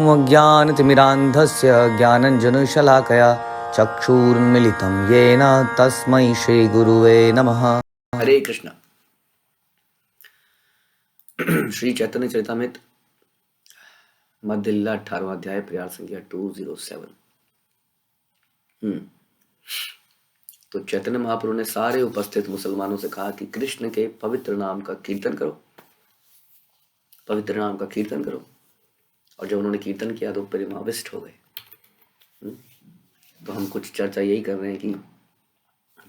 अज्ञानतिमिरान्धस्य ज्ञानञ्जनशलाकया चक्षुरुन्मिलितं येन तस्मै श्रीगुरुवे नमः। हरे कृष्ण। श्री चैतन्य चरितामृत मध्य लीला 18वां अध्याय प्रयार संख्या 207। तो चैतन्य महाप्रभु ने सारे उपस्थित मुसलमानों से कहा कि कृष्ण के पवित्र नाम का कीर्तन करो, पवित्र नाम का कीर्तन करो। और जब उन्होंने कीर्तन किया तो प्रेमाविष्ट हो गए। तो हम कुछ चर्चा यही कर रहे हैं कि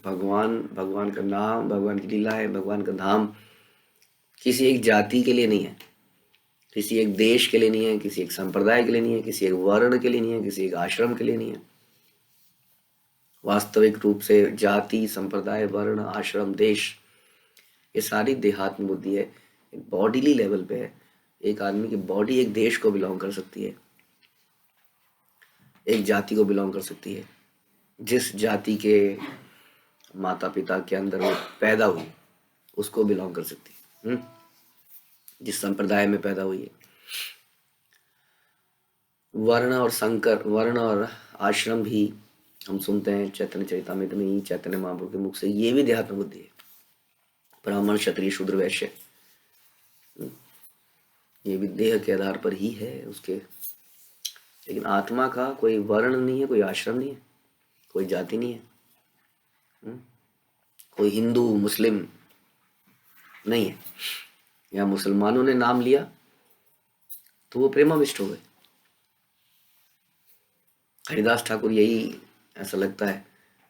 भगवान का नाम, भगवान की लीला है, भगवान का धाम किसी एक जाति के लिए नहीं है, किसी एक देश के लिए नहीं है, किसी एक संप्रदाय के लिए नहीं है, किसी एक वर्ण के लिए नहीं है, किसी एक आश्रम के लिए नहीं है। वास्तविक रूप से जाति, संप्रदाय, वर्ण, आश्रम, देश, ये सारी देहात्म बुद्धि है। बॉडीली लेवल पे है। एक आदमी की बॉडी एक देश को बिलोंग कर सकती है, एक जाति को बिलोंग कर सकती है। जिस जाति के माता पिता के अंदर वो पैदा हुई उसको बिलोंग कर सकती है, जिस संप्रदाय में पैदा हुई है। वर्ण और आश्रम भी हम सुनते हैं चैतन्य चरितामृत में ही, चैतन्य महाप्रभु के मुख से। ये भी देहात्म बुद्धि है। ब्राह्मण, क्षत्रिय, शूद्र, वैश्य, ये भी देह के आधार पर ही है उसके। लेकिन आत्मा का कोई वर्ण नहीं है, कोई आश्रम नहीं है, कोई जाति नहीं है, कोई हिंदू मुस्लिम नहीं है। या मुसलमानों ने नाम लिया तो वो प्रेमाविष्ट हो गए। हरिदास ठाकुर यही ऐसा लगता है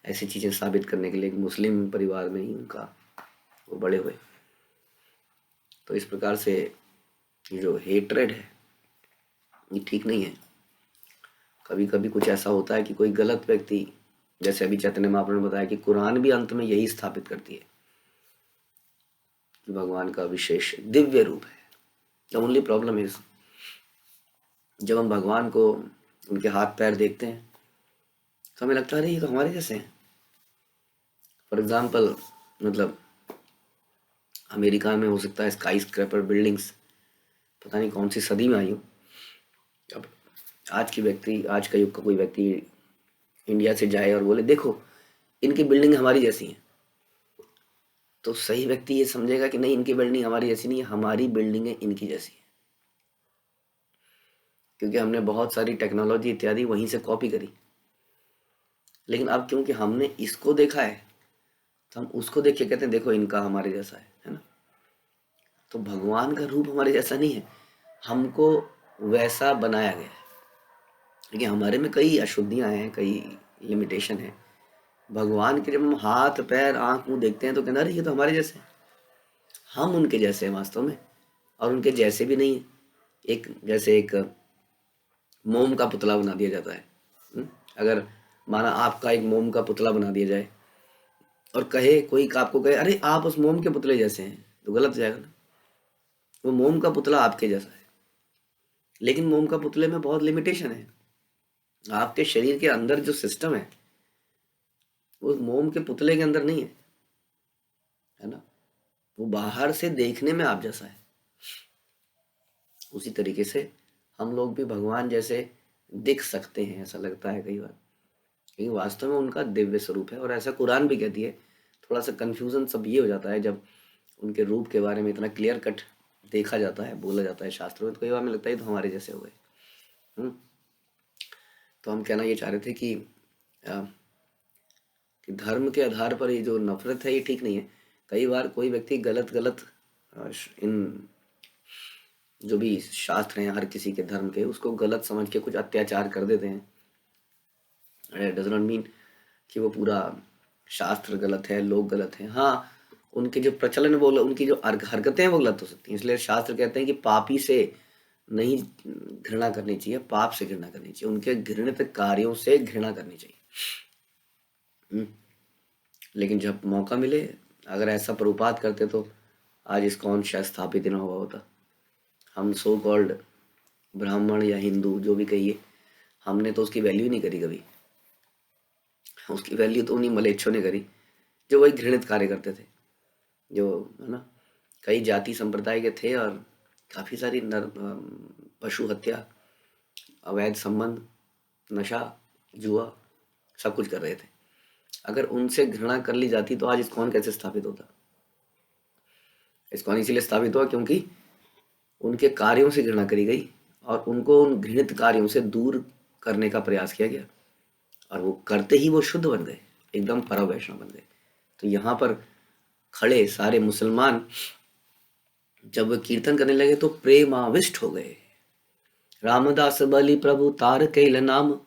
ऐसी चीजें साबित करने के लिए कि मुस्लिम परिवार में ही उनका वो बड़े हुए। तो इस प्रकार से ये जो हेट्रेड है ये ठीक नहीं है। कभी कभी कुछ ऐसा होता है कि कोई गलत व्यक्ति, जैसे अभी चैतन्य महाप्रभु ने बताया कि कुरान भी अंत में यही स्थापित करती है कि भगवान का विशेष दिव्य रूप है। द ओनली प्रॉब्लम इज, जब हम भगवान को, उनके हाथ पैर देखते हैं तो हमें लगता है अरे ये तो हमारे जैसे हैं। फॉर एग्जाम्पल, मतलब अमेरिका में हो सकता है स्काई स्क्रैपर बिल्डिंग्स पता नहीं कौन सी सदी में आई हो। अब आज का युग का कोई व्यक्ति इंडिया से जाए और बोले देखो इनकी बिल्डिंग हमारी जैसी है, तो सही व्यक्ति ये समझेगा कि नहीं, इनकी बिल्डिंग हमारी जैसी नहीं है, हमारी बिल्डिंग इनकी जैसी है। क्योंकि हमने बहुत सारी टेक्नोलॉजी इत्यादि वहीं से कॉपी करी। लेकिन अब क्योंकि हमने इसको देखा है तो हम उसको देख के कहते हैं देखो इनका हमारे जैसा है ना। तो भगवान का रूप हमारे जैसा नहीं है, हमको वैसा बनाया गया है। लेकिन हमारे में कई अशुद्धियां हैं, कई लिमिटेशन है। भगवान के जब हम हाथ पैर आंख मुंह देखते हैं तो कहना अरे ये तो हमारे जैसे हैं। हम उनके जैसे हैं वास्तव में, और उनके जैसे भी नहीं है। जैसे एक मोम का पुतला बना दिया जाता है। अगर माना आपका एक मोम का पुतला बना दिया जाए और कोई आपको कहे अरे आप उस मोम के पुतले जैसे हैं, तो गलत हो जाएगा ना। वो मोम का पुतला आपके जैसा है, लेकिन मोम का पुतले में बहुत लिमिटेशन है। आपके शरीर के अंदर जो सिस्टम है वो मोम के पुतले के अंदर नहीं है ना। वो बाहर से देखने में आप जैसा है। उसी तरीके से हम लोग भी भगवान जैसे दिख सकते हैं, ऐसा लगता है कई बार, लेकिन वास्तव में उनका दिव्य स्वरूप है। और ऐसा कुरान भी कहती है। थोड़ा सा कंफ्यूजन सब ये हो जाता है जब उनके रूप के बारे में इतना क्लियर कट देखा जाता है, बोला जाता है शास्त्रों में, तो कई बार में लगता है तो हमारे जैसे हो गए। तो हम कहना ये चाह रहे थे कि धर्म के आधार पर ये जो नफरत है ये ठीक नहीं है। कई बार कोई व्यक्ति गलत इन जो भी शास्त्र हैं हर किसी के धर्म के, उसको गलत समझ के कुछ अत्याचार कर देते हैं। डज नॉट मीन कि वो पूरा शास्त्र गलत है, लोग गलत हैं। हाँ, उनके जो प्रचलन बोला, उनकी जो हरकतें हैं वो गलत हो सकती हैं। इसलिए शास्त्र कहते हैं कि पापी से नहीं घृणा करनी चाहिए, पाप से घृणा करनी चाहिए, उनके घृणित कार्यों से घृणा करनी चाहिए। लेकिन जब मौका मिले, अगर ऐसा प्रभुपात करते तो आज इस्कॉन शायद स्थापित ही ना हुआ होता। हम सो कॉल्ड ब्राह्मण या हिंदू जो भी कहिए, हमने तो उसकी वैल्यू नहीं करी कभी। उसकी वैल्यू तो उन्हीं मलेच्छों ने करी जो वही घृणित कार्य करते थे, जो है ना कई जाति संप्रदाय के थे और काफ़ी सारी पशु हत्या, अवैध संबंध, नशा, जुआ, सब कुछ कर रहे थे। अगर उनसे घृणा कर ली जाती तो आज इस्कॉन कैसे स्थापित होता? इस्कॉन इसीलिए स्थापित हुआ क्योंकि उनके कार्यों से घृणा करी गई और उनको उन घृणित कार्यों से दूर करने का प्रयास किया गया, और वो करते ही वो शुद्ध बन गए, एकदम परम वैष्णव बन गए। तो यहाँ पर खड़े सारे मुसलमान जब वे कीर्तन करने लगे तो प्रेमाविष्ट हो गए। रामदास बलि प्रभु तार कैल नाम,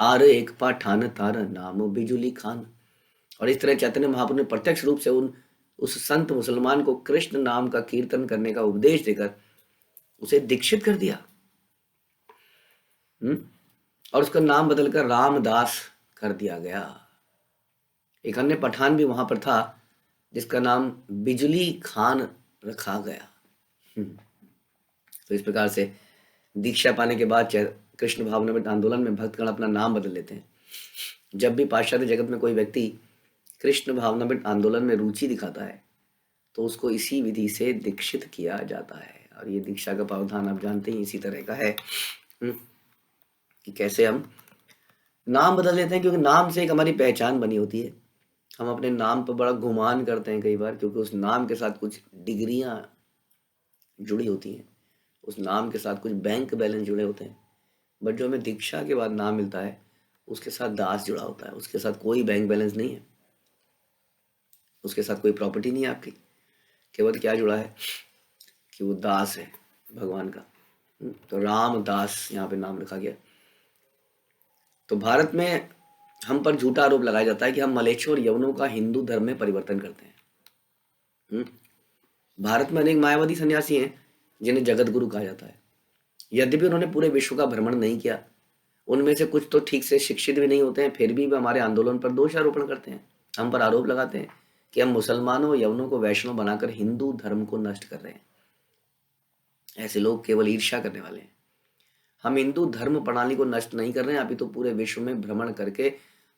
आर एक पठान तार नाम बिजुली खान। और इस तरह चैतन्य महाप्रभु ने प्रत्यक्ष रूप से उस संत मुसलमान को कृष्ण नाम का कीर्तन करने का उपदेश देकर उसे दीक्षित कर दिया। और उसका नाम बदलकर रामदास कर दिया गया। एक अन्य पठान भी वहां पर था जिसका नाम बिजली खान रखा गया। तो इस प्रकार से दीक्षा पाने के बाद कृष्ण भावनामृत आंदोलन में भक्तगण अपना नाम बदल लेते हैं। जब भी पाश्चात्य जगत में कोई व्यक्ति कृष्ण भावनामृत आंदोलन में रुचि दिखाता है तो उसको इसी विधि से दीक्षित किया जाता है। और ये दीक्षा का प्रावधान आप जानते ही इसी तरह का है कि कैसे हम नाम बदल लेते हैं, क्योंकि नाम से एक हमारी पहचान बनी होती है। हम अपने नाम पर बड़ा गुमान करते हैं कई बार, क्योंकि उस नाम के साथ कुछ डिग्रियां जुड़ी होती हैं, उस नाम के साथ कुछ बैंक बैलेंस जुड़े होते हैं। बट जो हमें दीक्षा के बाद नाम मिलता है उसके साथ दास जुड़ा होता है, उसके साथ कोई बैंक बैलेंस नहीं है, उसके साथ कोई प्रॉपर्टी नहीं है आपकी। केवल क्या जुड़ा है कि वो दास है भगवान का। तो रामदास यहाँ पे नाम रखा गया। तो भारत में हम पर झूठा आरोप लगाया जाता है कि हम मलेच्छों और यवनों का हिंदू धर्म में परिवर्तन करते हैं। भारत में अनेक मायावादी सन्यासी हैं जिन्हें जगत गुरु कहा जाता है। यद्यपि उन्होंने पूरे विश्व का भ्रमण नहीं किया, उनमें से कुछ तो ठीक से शिक्षित भी नहीं होते हैं, फिर भी वे हमारे आंदोलन पर दोषारोपण करते हैं। हम पर आरोप लगाते हैं कि हम मुसलमानों और यवनों को वैष्णव बनाकर हिंदू धर्म को नष्ट कर रहे हैं। ऐसे लोग केवल ईर्ष्या करने वाले हैं। हम हिंदू धर्म प्रणाली को नष्ट नहीं कर रहे हैं, अभी तो पूरे विश्व में भ्रमण करके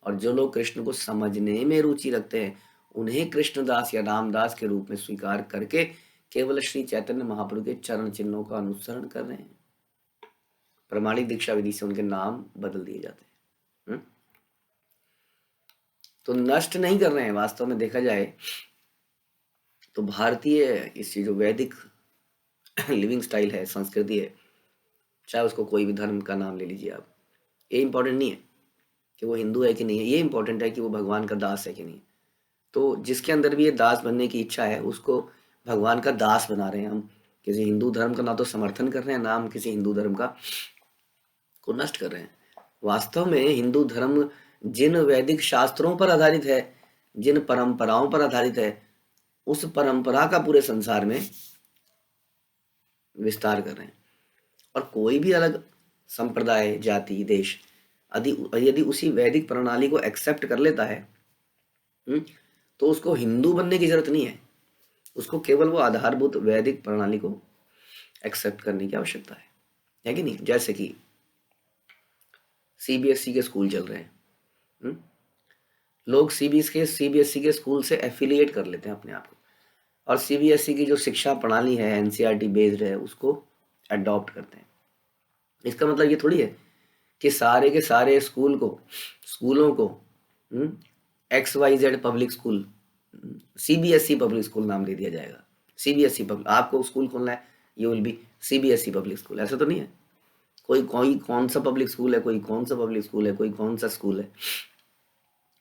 और जो लोग कृष्ण को समझने में रुचि रखते हैं उन्हें कृष्णदास या रामदास के रूप में स्वीकार करके केवल श्री चैतन्य महाप्रभु के चरण चिन्हों का अनुसरण कर रहे हैं। प्रमाणिक दीक्षा विधि से उनके नाम बदल दिए जाते हैं। तो नष्ट नहीं कर रहे हैं। वास्तव में देखा जाए तो भारतीय इस जो वैदिक लिविंग स्टाइल है, संस्कृति है, चाहे उसको कोई भी धर्म का नाम ले लीजिए आप, ये इंपॉर्टेंट नहीं है कि वो हिंदू है कि नहीं है, ये इंपॉर्टेंट है कि वो भगवान का दास है कि नहीं। तो जिसके अंदर भी ये दास बनने की इच्छा है उसको भगवान का दास बना रहे हैं। हम किसी हिंदू धर्म का ना तो समर्थन कर रहे हैं, ना हम किसी हिंदू धर्म का को नष्ट कर रहे हैं। वास्तव में हिंदू धर्म जिन वैदिक शास्त्रों पर आधारित है, जिन परंपराओं पर आधारित है, उस परंपरा का पूरे संसार में विस्तार कर रहे हैं। और कोई भी अलग संप्रदाय, जाति, देश यदि उसी वैदिक प्रणाली को एक्सेप्ट कर लेता है तो उसको हिंदू बनने की जरूरत नहीं है, उसको केवल वो आधारभूत वैदिक प्रणाली को एक्सेप्ट करने की आवश्यकता है कि नहीं। जैसे कि सीबीएसई के स्कूल चल रहे हैं, लोग सीबीएसई के स्कूल से एफिलिएट कर लेते हैं अपने आप को, और सीबीएसई की जो शिक्षा प्रणाली है एनसीईआरटी बेस्ड है उसको अडॉप्ट करते हैं। इसका मतलब ये थोड़ी है कि सारे के सारे स्कूलों को XYZ public school, CBSE public school नाम दे दिया जाएगा। सीबीएसई पब्लिक, आपको स्कूल खोलना है, ये will be CBSE public school. ऐसा तो नहीं है। कोई कौन सा पब्लिक स्कूल है, कोई कौन सा पब्लिक स्कूल है, कोई कौन सा स्कूल है।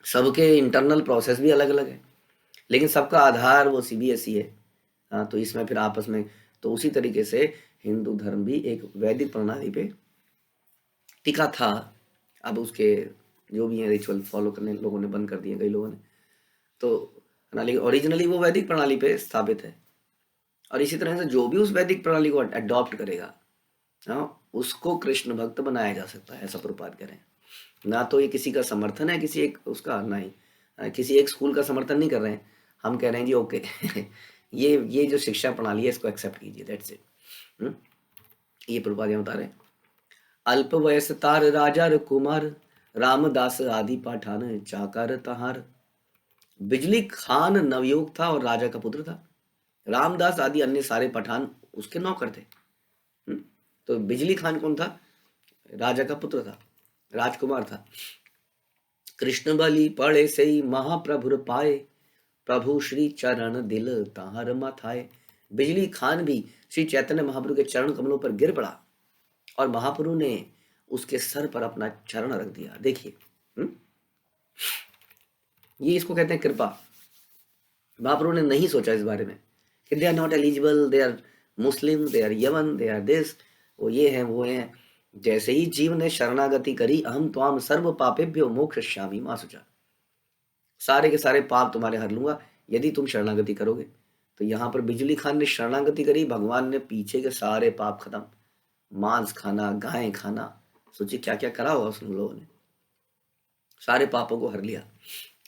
सबके इंटरनल प्रोसेस भी अलग अलग है, लेकिन सबका आधार वो सीबीएसई है। हाँ, तो इसमें फिर आपस में तो उसी तरीके से हिंदू धर्म भी एक वैदिक प्रणाली पे टिका था। अब उसके जो भी है रिचुअल फॉलो करने लोगों ने बंद कर दिए, कई लोगों ने, तो ओरिजिनली वो वैदिक प्रणाली पे स्थापित है। और इसी तरह से जो भी उस वैदिक प्रणाली को अडॉप्ट करेगा उसको कृष्ण भक्त बनाया जा सकता है, ऐसा प्रभुपाद करें। ना तो ये किसी का समर्थन है, किसी एक उसका नहीं, किसी एक स्कूल का समर्थन नहीं कर रहे हैं। हम कह रहे हैं जी ओके ये जो शिक्षा प्रणाली है इसको एक्सेप्ट कीजिए, दैट्स इट। ये प्रभुपाद बता रहे हैं। अल्प वयस तार राजा कुमार, रामदास आदि पठान चाकर तहार। बिजली खान नवयुग था और राजा का पुत्र था। रामदास आदि अन्य सारे पठान उसके नौकर थे। तो बिजली खान कौन था? राजा का पुत्र था, राजकुमार था। कृष्ण बलि पड़े सई महाप्रभुर पाए, प्रभु श्री चरण दिल ताहर मथाए। बिजली खान भी श्री चैतन्य महाप्रभु के चरण कमलों पर गिर पड़ा और महाप्रभु ने उसके सर पर अपना चरण रख दिया। देखिए, ये इसको कहते हैं कृपा। महाप्रभु ने नहीं सोचा इस बारे में कि they are not eligible, they are Muslim, they are यवन, दे आर दिस, वो ये हैं वो हैं। जैसे ही जीव ने शरणागति करी, अहम त्वाम सर्व पापेभ्यो मोक्षयिष्यामि मा शुचा, सारे के सारे पाप तुम्हारे हर लूंगा यदि तुम शरणागति करोगे। तो यहाँ पर बिजली खान ने शरणागति करी, भगवान ने पीछे के सारे पाप खत्म। मांस खाना, गाय खाना, सोचिए क्या क्या करा होगा उन लोगों ने, सारे पापों को हर लिया।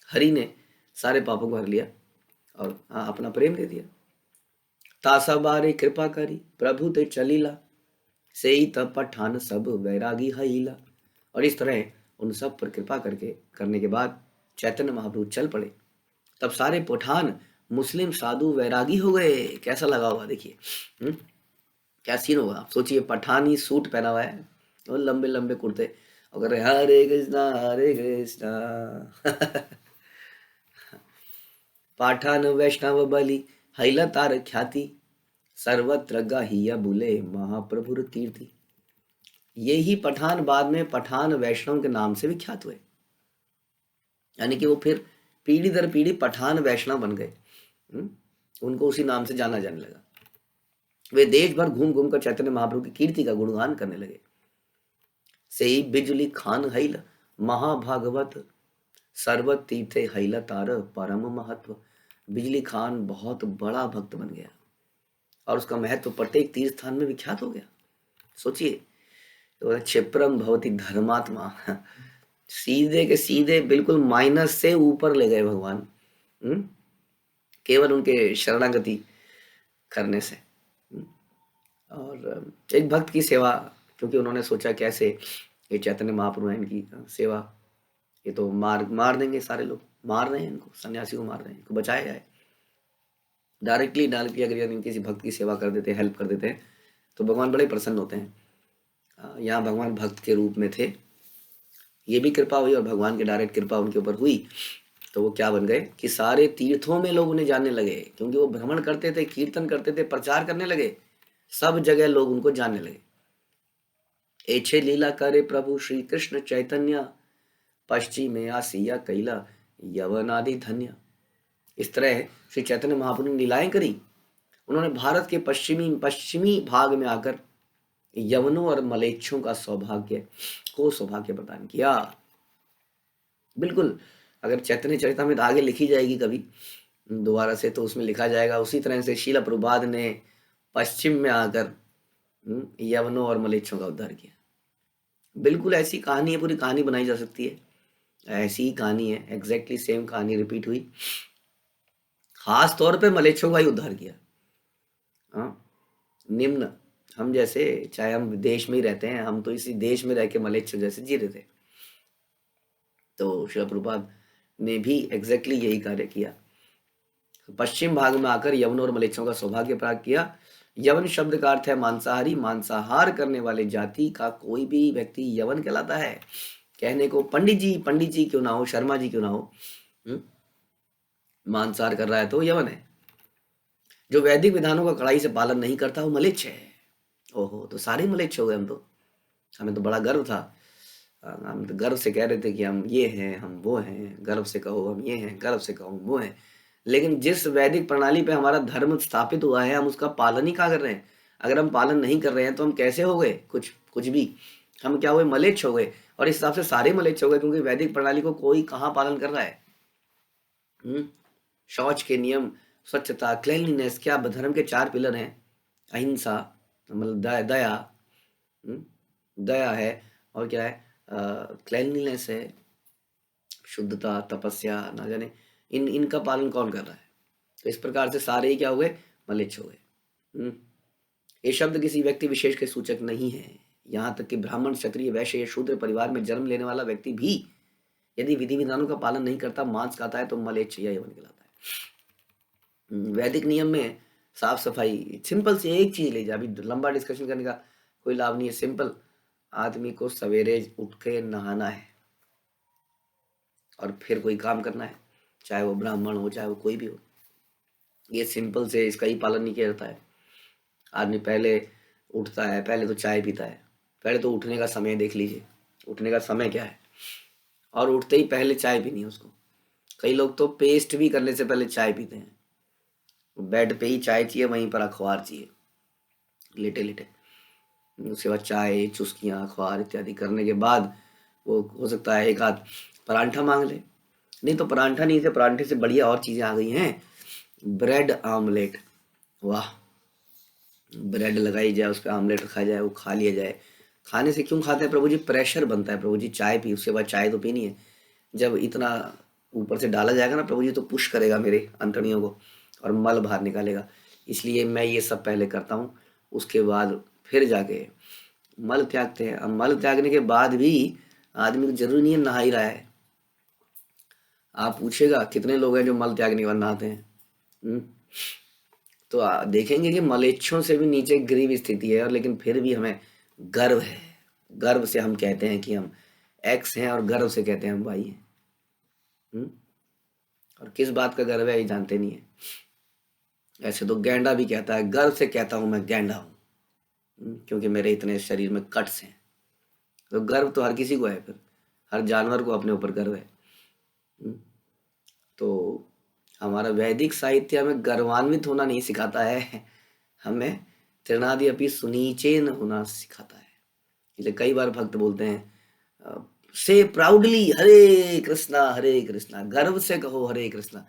हरि ने सारे पापों को हर लिया और अपना प्रेम दे दिया। तासा बारे कृपा करी प्रभु ते चलीला, से ही तब पठान सब वैरागी हईला। और इस तरह उन सब पर कृपा करने के बाद चैतन्य महाप्रभु चल पड़े। तब सारे पठान मुस्लिम साधु वैरागी हो गए। कैसा लगा होगा देखिए, क्या सीन होगा आप सोचिए। पठानी सूट पहना हुआ है और लंबे लंबे कुर्ते, अगर हरे कृष्णा हरे कृष्णा पाठान वैष्णव बलि हैला तार ख्याति, सर्वत्र गाहिया बुले महाप्रभुर कीर्ति। यही पठान बाद में पठान वैष्णव के नाम से विख्यात हुए, यानी कि वो फिर पीढ़ी दर पीढ़ी पठान वैष्णव बन गए। उनको उसी नाम से जाना जाने लगा। वे देश भर घूम घूम कर चैतन्य महाप्रभु की कीर्ति का गुणगान करने लगे। से ही बिजली खान हैल महाभागवत, सर्वत तीर्थे हैल तार परम महत्व। बिजली खान बहुत बड़ा भक्त बन गया और उसका महत्व प्रत्येक तीर्थ स्थान में विख्यात हो गया। सोचिए, तो क्षिप्रम भवति धर्मात्मा, सीधे के सीधे बिल्कुल माइनस से ऊपर ले गए भगवान, केवल उनके शरणागति करने से। और एक भक्त की सेवा, क्योंकि उन्होंने सोचा कैसे ये चैतन्य महाप्रभु है, इनकी सेवा, ये तो मार देंगे, सारे लोग मार रहे हैं इनको, सन्यासी को मार रहे हैं, इनको बचाया जाए। डायरेक्टली अगर यदि किसी भक्त की सेवा कर देते हैं, हेल्प कर देते हैं, तो भगवान बड़े प्रसन्न होते हैं। यहाँ भगवान भक्त के रूप में थे, ये भी कृपा हुई और भगवान की डायरेक्ट कृपा उनके ऊपर हुई। तो वो क्या बन गए कि सारे तीर्थों में लोग उन्हें जानने लगे, क्योंकि वो भ्रमण करते थे, कीर्तन करते थे, प्रचार करने लगे, सब जगह लोग उनको जानने लगे। एछे लीला करे प्रभु श्री कृष्ण चैतन्य, पश्चिमे आसिया कैला यवन आदि धन्य। इस तरह श्री चैतन्य महाप्रभु ने लीलाएं करी। उन्होंने भारत के पश्चिमी भाग में आकर यवनों और मलेच्छों का सौभाग्य प्रदान किया। बिल्कुल, अगर चैतन्य चरितामृत आगे लिखी जाएगी कभी दोबारा से, तो उसमें लिखा जाएगा उसी तरह से शीला प्रभुपाद ने पश्चिम में आकर यवनों और मलेच्छों का उद्धार किया। बिल्कुल ऐसी कहानी है, पूरी कहानी बनाई जा सकती है, ऐसी ही कहानी है, एग्जैक्टली सेम कहानी रिपीट हुई। खास तौर पे मलेच्छों का ही उद्धार किया। निम्न हम जैसे, चाहे हम देश में ही रहते हैं, हम तो इसी देश में रह के मलेच्छों जैसे जी रहे थे, तो शिला प्रभुपाद ने भी एग्जैक्टली यही कार्य किया। पश्चिम भाग में आकर यवन और मलेच्छों का सौभाग्य प्राप्त किया। यवन शब्द का अर्थ है मांसाहारी, मांसाहार करने वाले जाति का कोई भी व्यक्ति यवन कहलाता है। कहने को पंडित जी क्यों ना हो, शर्मा जी क्यों ना हो, मांसाहार कर रहा है तो यवन है। जो वैदिक विधानों का कड़ाई से पालन नहीं करता वो मलेच्छ है। ओहो, तो सारे मलेच्छ हो गए हम तो। हमें तो बड़ा गर्व था, हम तो गर्व से कह रहे थे कि हम ये हैं, हम वो हैं, गर्व से कहो हम ये हैं, गर्व से कहो वो हैं। लेकिन जिस वैदिक प्रणाली पे हमारा धर्म स्थापित हुआ है, हम उसका पालन ही कहाँ कर रहे हैं। अगर हम पालन नहीं कर रहे हैं तो हम कैसे हो गए कुछ भी, हम क्या हुए, मलेच्छ हो गए। और इस हिसाब से सारे मलेच्छ हो गए, क्योंकि वैदिक प्रणाली को कोई कहाँ पालन कर रहा है। शौच के नियम, स्वच्छता, क्लेनलीनेस, क्या धर्म के 4 पिलर हैं। अहिंसा मतलब दया है, और क्या है, क्लेनलीनेस है, शुद्धता, तपस्या, ना जाने इनका पालन कौन कर रहा है। तो इस प्रकार से सारे ही क्या हुए, मलेच्छ हो गए। ये शब्द किसी व्यक्ति विशेष के सूचक नहीं है। यहाँ तक कि ब्राह्मण, क्षत्रिय, वैश्य या शूद्र परिवार में जन्म लेने वाला व्यक्ति भी यदि विधि विधानों का पालन नहीं करता, मांस खाता है, तो मलेच्छ या यवन कहलाता है। वैदिक नियम में साफ सफाई, सिंपल से एक चीज ले जा, अभी लंबा डिस्कशन करने का कोई लाभ नहीं है। सिंपल आदमी को सवेरे उठ के नहाना है और फिर कोई काम करना है, चाहे वो ब्राह्मण हो चाहे वो कोई भी हो। ये सिंपल से इसका ही पालन नहीं किया जाता है। आदमी पहले उठता है, पहले तो चाय पीता है। पहले तो उठने का समय देख लीजिए, उठने का समय क्या है, और उठते ही पहले चाय पीनी है उसको। कई लोग तो पेस्ट भी करने से पहले चाय पीते हैं। बेड पे ही चाय चाहिए, वहीं पर अखबार चाहिए, लेटे लेटे। उसके बाद चाय, चुस्कियाँ, अखबार इत्यादि करने के बाद वो हो सकता है एक आध परांठा मांग ले। नहीं तो परांठा नहीं, से परांठे से बढ़िया और चीज़ें आ गई हैं, ब्रेड आमलेट। वाह, ब्रेड लगाई जाए, उस पर आमलेट रखा जाए, वो खा लिया जाए। खाने से क्यों खाते हैं प्रभु जी? प्रेशर बनता है प्रभु जी, चाय पी, उसके बाद चाय तो पीनी है। जब इतना ऊपर से डाला जाएगा ना प्रभु जी, तो पुश करेगा मेरे अंतड़ियों को और मल बाहर निकालेगा। इसलिए मैं ये सब पहले करता हूँ, उसके बाद फिर जाके मल त्यागते हैं। अब मल त्यागने के बाद भी आदमी को जरूरी नहीं है नहा ही रहा है। आप पूछेगा कितने लोग हैं जो मल त्यागने के बाद नहाते हैं? हम्म? तो देखेंगे कि मलेच्छों से भी नीचे गरीब स्थिति है, और लेकिन फिर भी हमें गर्व है। गर्व से हम कहते हैं कि हम एक्स हैं, और गर्व से कहते हैं हम वाई हैं। हम्म? और किस बात का गर्व है ये जानते नहीं है। ऐसे तो गैंडा भी कहता है, गर्व से कहता हूं मैं गैंडा हूं, क्योंकि मेरे इतने शरीर में कट्स हैं। तो गर्व तो हर किसी को है, फिर हर जानवर को अपने ऊपर गर्व है। हम्म? तो हमारा वैदिक साहित्य हमें गर्वान्वित होना नहीं सिखाता है, हमें तृणादि अपनी सुनीचेन होना सिखाता है। इसलिए कई बार भक्त बोलते हैं, से प्राउडली हरे कृष्णा, गर्व से कहो हरे कृष्णा।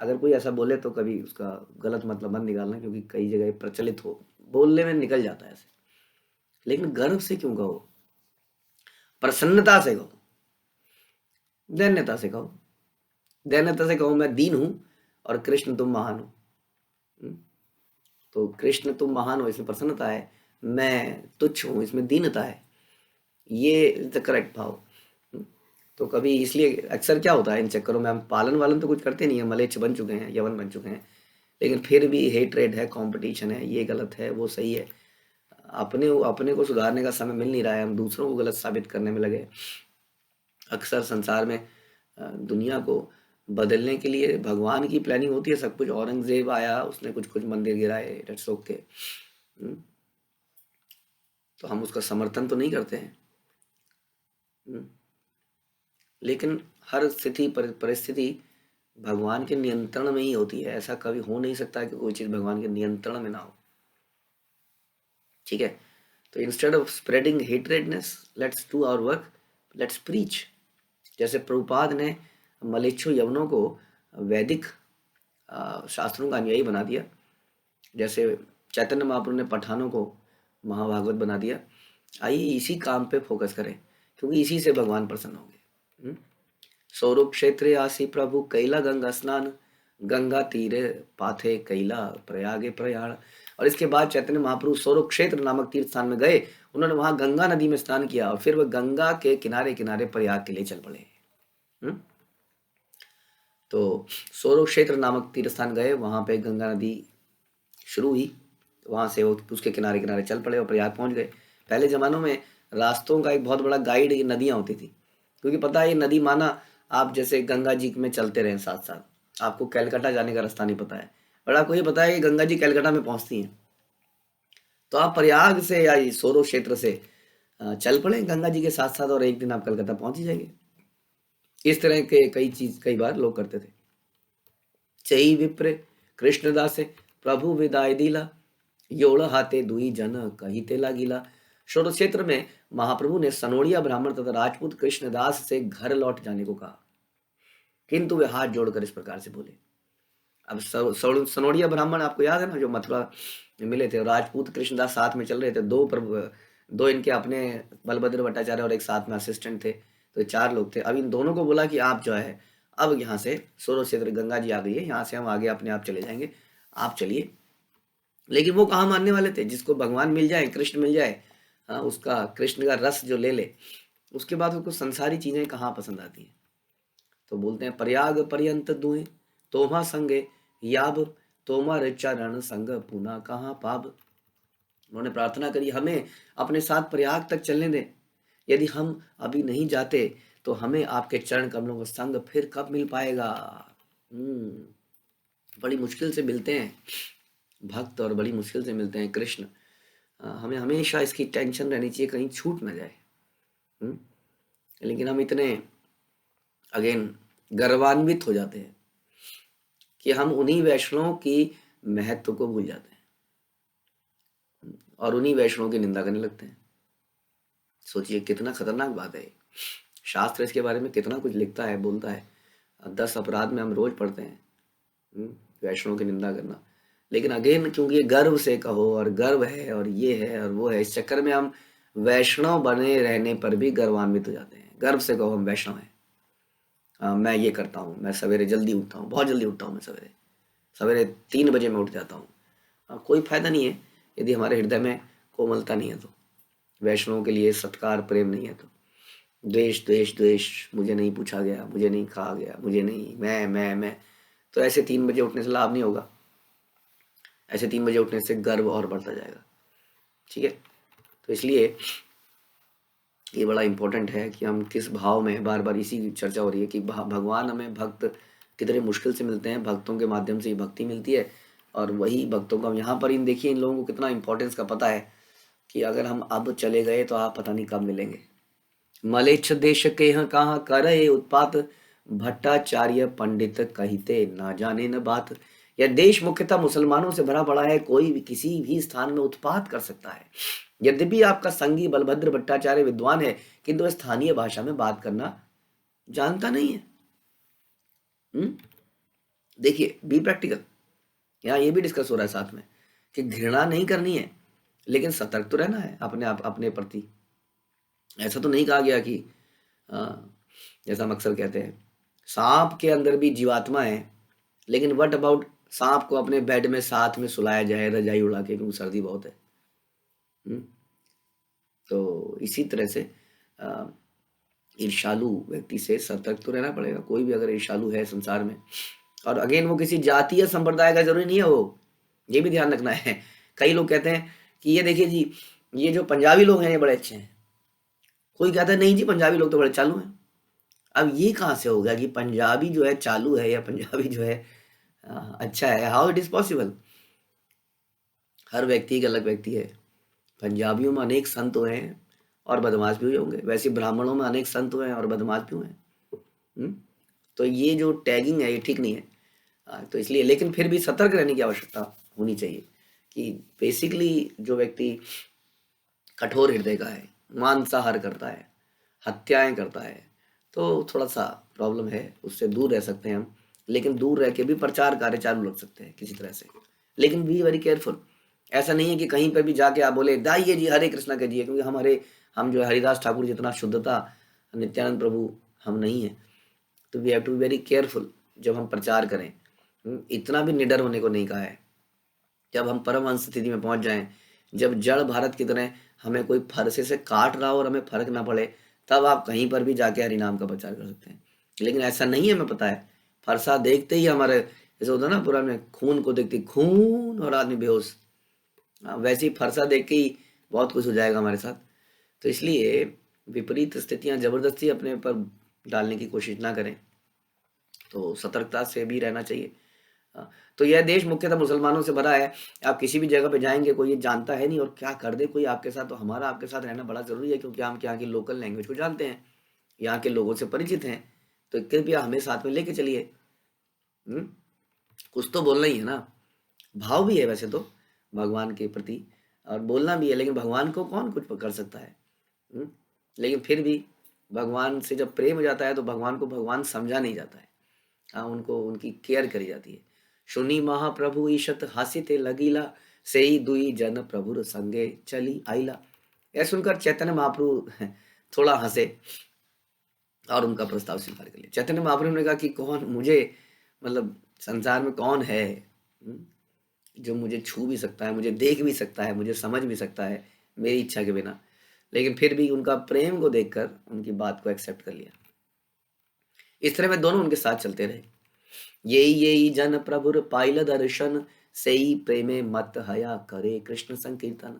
अगर कोई ऐसा बोले तो कभी उसका गलत मतलब मत निकालना, क्योंकि कई जगह प्रचलित हो, बोलने में निकल जाता है ऐसे। लेकिन गर्व से क्यों कहो, प्रसन्नता से कहो, दैन्यता से कहो। दैन्यता से कहो मैं दीन हूं और कृष्ण तुम महान हो। हम्म? तो कृष्ण तुम महान हो, इसमें प्रसन्नता है। मैं तुच्छ हूं, इसमें दीनता है। ये द करेक्ट भाव। हम्म? तो कभी इसलिए अक्सर क्या होता है इन चक्करों में, हम पालन वालन तो कुछ करते नहीं है, मलेच्छ बन चुके हैं, यवन बन चुके हैं, लेकिन फिर भी हेट्रेड है, कंपटीशन है, ये गलत है वो सही है। अपने अपने को सुधारने का समय मिल नहीं रहा है, हम दूसरों को गलत साबित करने में लगे। अक्सर संसार में दुनिया को बदलने के लिए भगवान की प्लानिंग होती है सब कुछ। औरंगजेब आया, उसने कुछ कुछ मंदिर गिराए, इट्स ओके, तो हम उसका समर्थन तो नहीं करते हैं। हम्म? लेकिन हर स्थिति परिस्थिति भगवान के नियंत्रण में ही होती है। ऐसा कभी हो नहीं सकता कि कोई चीज भगवान के नियंत्रण में ना हो। ठीक है, तो instead of spreading hatredness, let's do our work, let's preach. जैसे प्रभुपाद ने मलेच्छो यवनों को वैदिक शास्त्रों का अनुयायी बना दिया, जैसे चैतन्य महाप्रभु ने पठानों को महाभागवत बना दिया। आइए इसी काम पे फोकस करें, क्योंकि इसी से भगवान प्रसन्न होंगे। सौरभ क्षेत्र आसी प्रभु कैला गंगा स्नान, गंगा तीरे पाथे कैला प्रयागे प्रयाण। और इसके बाद चैतन्य महाप्रभु सौरभ क्षेत्र नामक तीर्थ स्थान में गए, उन्होंने वहां गंगा नदी में स्नान किया, और फिर वह गंगा के किनारे किनारे प्रयाग के लिए चल पड़े। तो सौरभ क्षेत्र नामक तीर्थ स्थान गए, वहां पे गंगा नदी शुरू हुई, वहां से वो उसके किनारे किनारे चल पड़े और प्रयाग पहुंच गए। पहले जमानों में रास्तों का एक बहुत बड़ा गाइड ये नदियां होती थी, क्योंकि पता है ये नदी, माना आप जैसे गंगा जी में चलते रहे साथ साथ, आपको कैलकाटा जाने का रास्ता नहीं पता है, पर आपको ये पता है कि गंगा जी कैलकाटा में पहुंचती हैं, तो आप प्रयाग से या सौरव क्षेत्र से चल पड़े गंगा जी के साथ साथ, और एक दिन आप कलकत्ता पहुंच ही जाएंगे। इस तरह के कई बार लोग करते थे। चई विप्र कृष्णदासे प्रभु विदाय दिला, योड़ हाथे दुई जन कही तेला गीला। शोर क्षेत्र में महाप्रभु ने सनोड़िया ब्राह्मण तथा राजपूत कृष्णदास से घर लौट जाने को कहा, किंतु वे हाथ जोड़कर इस प्रकार से बोले। अब सनोड़िया ब्राह्मण आपको याद है ना, जो मथुरा में मिले थे, राजपूत कृष्णदास साथ में चल रहे थे, दो इनके अपने बलभद्र भट्टाचार्य और एक साथ में असिस्टेंट थे, तो 4 लोग थे। अब इन दोनों को बोला कि आप जो है अब यहाँ से सौरव क्षेत्र गंगा जी आ गई है, यहाँ से हम आगे अपने आप चले जाएंगे, आप चलिए। लेकिन वो कहाँ मानने वाले थे? जिसको भगवान मिल जाए, कृष्ण मिल जाए, हाँ, उसका कृष्ण का रस जो ले ले, उसके बाद उसको संसारी चीजें कहाँ पसंद आती हैं। तो बोलते हैं प्रयाग पर्यंत दुए तोमा संगे याब, तोमर चरण संग पुना कहाँ पाब। उन्होंने प्रार्थना करी, हमें अपने साथ प्रयाग तक चलने दें, यदि हम अभी नहीं जाते तो हमें आपके चरण कमलों का संग फिर कब मिल पाएगा। बड़ी मुश्किल से मिलते हैं भक्त, और बड़ी मुश्किल से मिलते हैं कृष्ण। हमें हमेशा इसकी टेंशन रहनी चाहिए कहीं छूट ना जाए। लेकिन हम इतने अगेन गर्वान्वित हो जाते हैं कि हम उन्हीं वैष्णवों की महत्व को भूल जाते हैं और उन्हीं वैष्णवों की निंदा करने लगते हैं। सोचिए कितना खतरनाक बात है। शास्त्र इसके बारे में कितना कुछ लिखता है, बोलता है। 10 अपराध में हम रोज पढ़ते हैं वैष्णव की निंदा करना। लेकिन अगेन क्योंकि ये गर्व से कहो, और गर्व है और ये है और वो है, इस चक्कर में हम वैष्णव बने रहने पर भी गर्वान्वित हो जाते हैं। गर्व से कहो हम वैष्णव हैं, मैं ये करता हूँ, मैं सवेरे जल्दी उठता हूँ, बहुत जल्दी उठता हूँ, मैं सवेरे सवेरे 3 बजे मैं उठ जाता हूँ। कोई फायदा नहीं है यदि हमारे हृदय में कोमलता नहीं है तो, वैष्णवों के लिए सत्कार प्रेम नहीं है तो। द्वेष द्वेष द्वेष, मुझे नहीं पूछा गया, मुझे नहीं कहा गया, मुझे नहीं, मैं, तो ऐसे 3 बजे उठने से लाभ नहीं होगा। ऐसे 3 बजे उठने से गर्व और बढ़ता जाएगा। ठीक है, तो इसलिए ये बड़ा इंपॉर्टेंट है कि हम किस भाव में, बार बार इसी की चर्चा हो रही है कि भगवान हमें भक्त कितने मुश्किल से मिलते हैं, भक्तों के माध्यम से ही भक्ति मिलती है। और वही भक्तों को हम यहाँ पर इन देखिए, इन लोगों को कितना इंपॉर्टेंस का पता है कि अगर हम अब चले गए तो आप पता नहीं कब मिलेंगे। मलेच्छ देश के यहाँ कहाँ करे उत्पात, भट्टाचार्य पंडित कहते ना जाने न बात। यह देश मुख्यतः मुसलमानों से भरा पड़ा है, कोई भी किसी भी स्थान में उत्पात कर सकता है। यद्यपि आपका संगी बलभद्र भट्टाचार्य विद्वान है, किंतु वह स्थानीय भाषा में बात करना जानता नहीं है। देखिए, बी प्रैक्टिकल। यहाँ ये भी डिस्कस हो रहा है साथ में कि घृणा नहीं करनी है, लेकिन सतर्क तो रहना है अपने आप, अपने प्रति। ऐसा तो नहीं कहा गया कि जैसा हम अक्सर कहते हैं सांप के अंदर भी जीवात्मा है, लेकिन व्हाट अबाउट सांप को अपने बेड में साथ में सुलाया जाए रजाई उड़ा के, क्योंकि सर्दी बहुत है। तो इसी तरह से ईर्ष्यालु व्यक्ति से सतर्क तो रहना पड़ेगा। कोई भी अगर ईर्ष्यालु है संसार में, और अगेन वो किसी जातीय संप्रदाय का जरूरी नहीं है, वो ये भी ध्यान रखना है। कई लोग कहते हैं कि ये देखिए जी, ये जो पंजाबी लोग हैं ये बड़े अच्छे हैं। कोई कहता है नहीं जी, पंजाबी लोग तो बड़े चालू हैं। अब ये कहाँ से हो गया कि पंजाबी जो है चालू है या पंजाबी जो है अच्छा है? How it is possible? हर व्यक्ति एक अलग व्यक्ति है। पंजाबियों में अनेक संत हुए हैं और बदमाश भी हुए होंगे, वैसे ब्राह्मणों में अनेक संत हुए हैं और बदमाश भी हुए हैं। तो ये जो टैगिंग है ये ठीक नहीं है। तो इसलिए, लेकिन फिर भी सतर्क रहने की आवश्यकता होनी चाहिए कि बेसिकली जो व्यक्ति कठोर हृदय का है, मांसाहार करता है, हत्याएं करता है, तो थोड़ा सा प्रॉब्लम है, उससे दूर रह सकते हैं हम। लेकिन दूर रह के भी प्रचार कार्य चालू रख सकते हैं किसी तरह से, लेकिन बी वेरी केयरफुल। ऐसा नहीं है कि कहीं पर भी जाके आप बोले दाइए जी हरे कृष्णा कहिए, क्योंकि हम जो है हरिदास ठाकुर जितना शुद्धता, नित्यानंद प्रभु हम नहीं है। तो we have to be very careful जब हम प्रचार करें। इतना भी निडर होने को नहीं कहा है। जब हम परमहंस स्थिति में पहुंच जाएं, जब जड़ भारत की तरह हमें कोई फरसे से काट रहा हो और हमें फर्क ना पड़े, तब आप कहीं पर भी जाके हरिनाम का प्रचार कर सकते हैं। लेकिन ऐसा नहीं है, हमें पता है फरसा देखते ही हमारे, जैसे होता है ना पुराने खून को देखते खून और आदमी बेहोश, वैसे ही फरसा देख के ही बहुत कुछ हो जाएगा हमारे साथ। तो इसलिए विपरीत स्थितियां जबरदस्ती अपने पर डालने की कोशिश ना करें, तो सतर्कता से भी रहना चाहिए। तो यह देश मुख्यतः मुसलमानों से भरा है। आप किसी भी जगह पे जाएंगे, कोई ये जानता है नहीं और क्या कर दे कोई आपके साथ, तो हमारा आपके साथ रहना बड़ा जरूरी है, क्योंकि हम यहाँ की लोकल लैंग्वेज को जानते हैं, यहाँ के लोगों से परिचित हैं। तो कृपया हमें साथ में लेके चलिए। कुछ तो बोलना ही है ना। भाव भी है वैसे तो भगवान के प्रति, और बोलना भी है, लेकिन भगवान को कौन कुछ कर सकता है। लेकिन फिर भी भगवान से जब प्रेम हो जाता है तो भगवान को भगवान समझा नहीं जाता है। उनको उनकी केयर करी जाती है। सुनी महाप्रभु ईशत हासिते लगीला, से ही दुई जन प्रभुर संगे चली आईला। यह सुनकर चैतन्य महाप्रभु थोड़ा हंसे और उनका प्रस्ताव स्वीकार कर लिया। चैतन्य महाप्रभु ने कहा कि कौन मुझे, मतलब संसार में कौन है जो मुझे छू भी सकता है, मुझे देख भी सकता है, मुझे समझ भी सकता है मेरी इच्छा के बिना। लेकिन फिर भी उनका प्रेम को देखकर उनकी बात को एक्सेप्ट कर लिया। इस तरह में दोनों उनके साथ चलते रहे। यही जन प्रभुर पाइल दर्शन, सेई प्रेमे मत हया करे कृष्ण संकीर्तन।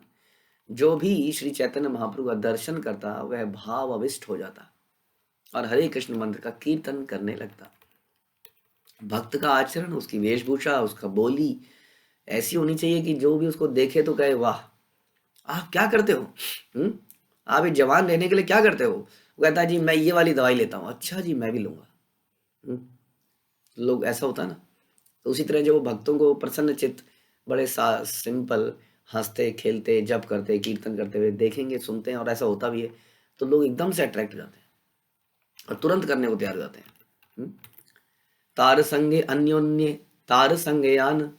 जो भी श्री चैतन्य महाप्रभु का दर्शन करता वह भाव अविष्ट हो जाता और हरे कृष्ण मंत्र का कीर्तन करने लगता। भक्त का आचरण, उसकी वेशभूषा, उसका बोली ऐसी होनी चाहिए कि जो भी उसको देखे तो कहे वाह, आप क्या करते हो? हम्म, आप एक जवान रहने के लिए क्या करते हो? वो कहता है जी मैं ये वाली दवाई लेता हूँ। अच्छा जी मैं भी लूंगा। हम्म, लोग ऐसा होता है ना। तो उसी तरह जो वो भक्तों को प्रसन्न चित्त, बड़े सा सिंपल, हंसते खेलते जप करते कीर्तन करते हुए देखेंगे, सुनते हैं और ऐसा होता भी है, तो लोग एकदम से अट्रैक्ट हो जाते हैं और तुरंत करने को तैयार हो जाते हैं। हम्म, तार संगे अन्योन्य तार संगयान,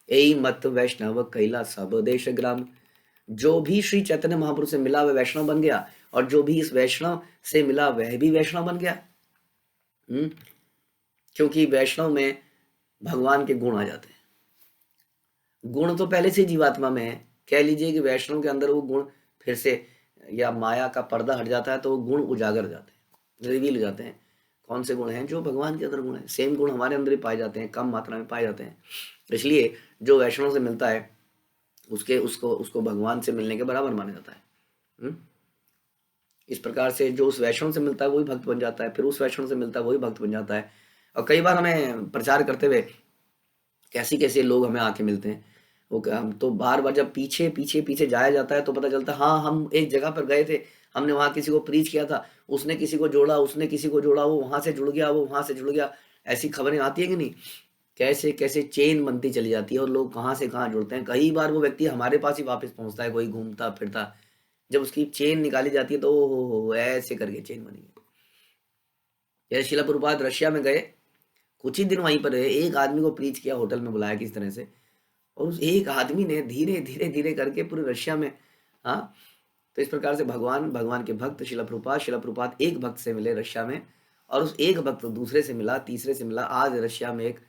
यही मत वैष्णव कैला सब देश ग्राम। जो भी श्री चैतन्य महाप्रभु से मिला वह वैष्णव बन गया और जो भी इस वैष्णव से मिला वह भी वैष्णव बन गया। हम्म, क्योंकि वैष्णव में भगवान के गुण आ जाते हैं। गुण तो पहले से जीवात्मा में है। कह लीजिए कि वैष्णव के अंदर वो गुण फिर से, या माया का पर्दा हट जाता है तो वो गुण उजागर हो जाते हैं, रिवील हो जाते हैं। कौन से गुण हैं? जो भगवान के अंदर गुण है, सेम गुण हमारे अंदर ही पाए जाते हैं, कम मात्रा में पाए जाते हैं। इसलिए जो वैष्णव से मिलता है उसके उसको उसको भगवान से मिलने के बराबर माना जाता है। हम्म? इस प्रकार से जो उस वैष्णव से मिलता है वही भक्त बन जाता है, फिर उस वैष्णव से मिलता है वही भक्त बन जाता है। और कई बार हमें प्रचार करते हुए कैसे कैसे लोग हमें आके मिलते हैं। हम तो बार बार जब पीछे पीछे पीछे जाया जाता है तो पता चलता है हाँ हम एक जगह पर गए थे, हमने वहाँ किसी को प्रीच किया था, उसने किसी को जोड़ा, उसने किसी को जोड़ा, वो वहाँ से जुड़ गया, वो वहाँ से जुड़ गया। ऐसी खबरें आती है कि नहीं? कैसे कैसे चेन बनती चली जाती है और लोग कहाँ से कहाँ जुड़ते हैं। कई बार वो व्यक्ति हमारे पास ही वापस पहुंचता है, कोई घूमता फिरता। जब उसकी चेन निकाली जाती है तो ओ हो ऐसे करके चेन बनी है। जैसे शिला प्रभुपाद रशिया में गए, कुछ ही दिन वहीं पर रहे, एक आदमी को प्रीच किया, होटल में बुलाया किस तरह से, और उस एक आदमी ने धीरे धीरे धीरे करके पूरे रशिया में, हाँ, तो इस प्रकार से भगवान भगवान के भक्त शिला प्रभुपाद एक भक्त से मिले रशिया में, और उस एक भक्त दूसरे से मिला, तीसरे से मिला, आज रशिया में एक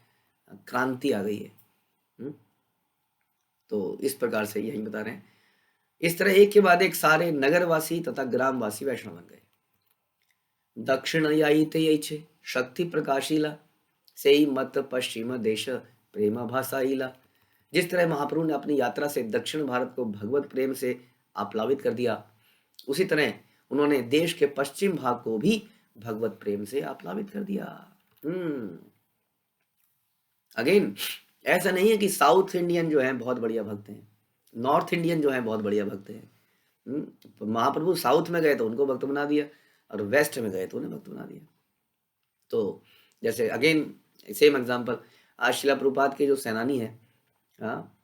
क्रांति आ गई है। हम्म, तो इस प्रकार से यही बता रहे हैं। इस तरह एक के बाद एक सारे नगरवासी तथा ग्रामवासी वैष्णव बन गए। दक्षिण छे शक्ति प्रकाशीला, से ही मत पश्चिम देश प्रेम भाषाईला। जिस तरह महाप्रभु ने अपनी यात्रा से दक्षिण भारत को भगवत प्रेम से आप्लावित कर दिया, उसी तरह उन्होंने देश के पश्चिम भाग को भी भगवत प्रेम से आप्लावित कर दिया। हम्म, अगेन ऐसा नहीं है कि साउथ इंडियन जो है बहुत बढ़िया भक्त हैं, नॉर्थ इंडियन जो है बहुत बढ़िया भक्त हैं। तो महाप्रभु साउथ में गए तो उनको भक्त बना दिया और वेस्ट में गए तो उन्हें भक्त बना दिया। तो जैसे अगेन सेम एग्जांपल, आज शिला प्रभुपाद के जो सेनानी है, हाँ,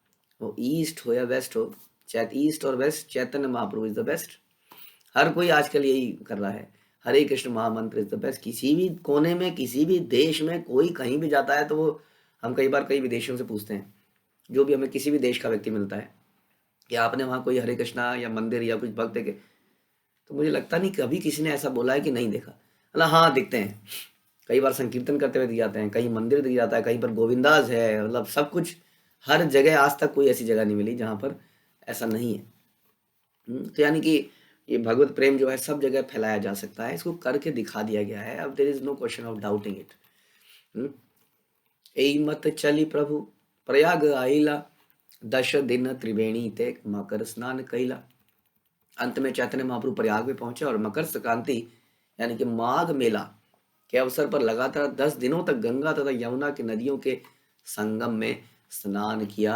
वो ईस्ट हो या वेस्ट हो, चाहे ईस्ट और west, Chaitanya Mahaprabhu is the best. हर कोई आजकल यही कर रहा है, हरे कृष्ण महामंत्र इज द बेस्ट। किसी भी कोने में, किसी भी देश में कोई कहीं भी जाता है तो वो, हम कई बार कई विदेशियों से पूछते हैं, जो भी हमें किसी भी देश का व्यक्ति मिलता है कि आपने वहाँ कोई हरे कृष्णा या मंदिर या कुछ भक्त देखे, तो मुझे लगता नहीं कभी किसी ने ऐसा बोला है कि नहीं देखा। मतलब हाँ दिखते हैं, कई बार संकीर्तन करते हुए दिख जाते हैं, कहीं मंदिर दिख जाता है, कहीं पर गोविंदास है, मतलब सब कुछ हर जगह। आज तक कोई ऐसी जगह नहीं मिली जहाँ पर ऐसा नहीं है। तो यानी कि ये भगवत प्रेम जो है सब जगह फैलाया जा सकता है, इसको करके दिखा दिया गया है। अब there is no question of doubting it. एई मत चली प्रभु प्रयाग आइला, 10 दिन त्रिवेणी ते मकर स्नान कैला। अंत में चैतन्य महाप्रभु प्रयाग में पहुंचे और मकर संक्रांति यानी कि माघ मेला के अवसर पर लगातार 10 दिनों तक गंगा तथा यमुना की नदियों के संगम में स्नान किया।